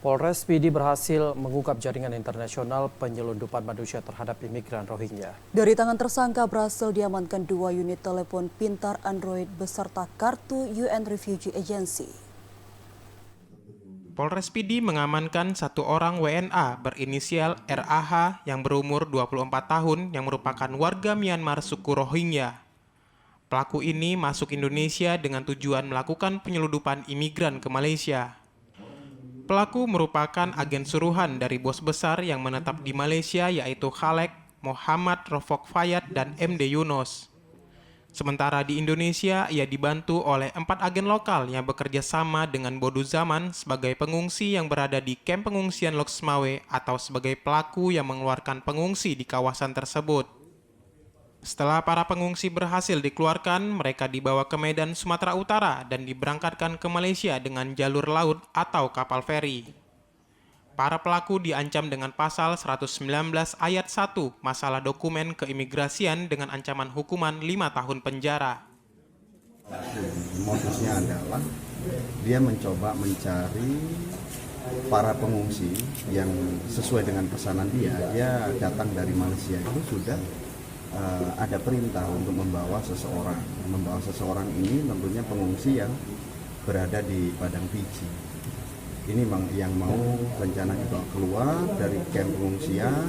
Polres Pidi berhasil mengungkap jaringan internasional penyelundupan manusia terhadap imigran Rohingya. Dari tangan tersangka berhasil diamankan 2 unit telepon pintar Android beserta kartu UN Refugee Agency. Polres Pidi mengamankan satu orang WNA berinisial RAH yang berumur 24 tahun yang merupakan warga Myanmar suku Rohingya. Pelaku ini masuk Indonesia dengan tujuan melakukan penyelundupan imigran ke Malaysia. Pelaku merupakan agen suruhan dari bos besar yang menetap di Malaysia yaitu Khalek, Muhammad Rofok Fayad, dan MD Yunus. Sementara di Indonesia, ia dibantu oleh 4 agen lokal yang bekerja sama dengan Bodu Zaman sebagai pengungsi yang berada di kamp pengungsian Loksmawe atau sebagai pelaku yang mengeluarkan pengungsi di kawasan tersebut. Setelah para pengungsi berhasil dikeluarkan, mereka dibawa ke Medan, Sumatera Utara dan diberangkatkan ke Malaysia dengan jalur laut atau kapal feri. Para pelaku diancam dengan pasal 119 ayat 1 masalah dokumen keimigrasian dengan ancaman hukuman 5 tahun penjara. Modusnya adalah dia mencoba mencari para pengungsi yang sesuai dengan pesanan dia datang dari Malaysia itu sudah ada perintah untuk membawa seseorang. Membawa seseorang ini tentunya pengungsi yang berada di Padang Fiji. Ini yang mau rencana dibawa keluar dari kamp pengungsian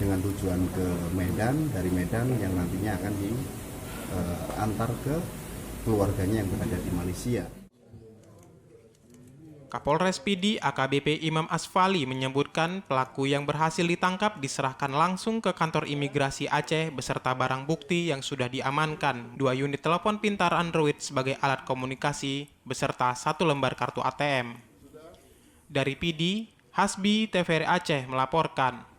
dengan tujuan ke Medan, dari Medan yang nantinya akan diantar ke keluarganya yang berada di Malaysia. Kapolres Pidi AKBP Imam Asfali menyebutkan pelaku yang berhasil ditangkap diserahkan langsung ke kantor imigrasi Aceh beserta barang bukti yang sudah diamankan, 2 unit telepon pintar Android sebagai alat komunikasi beserta 1 lembar kartu ATM. Dari Pidi, Hasbi TVRI Aceh melaporkan.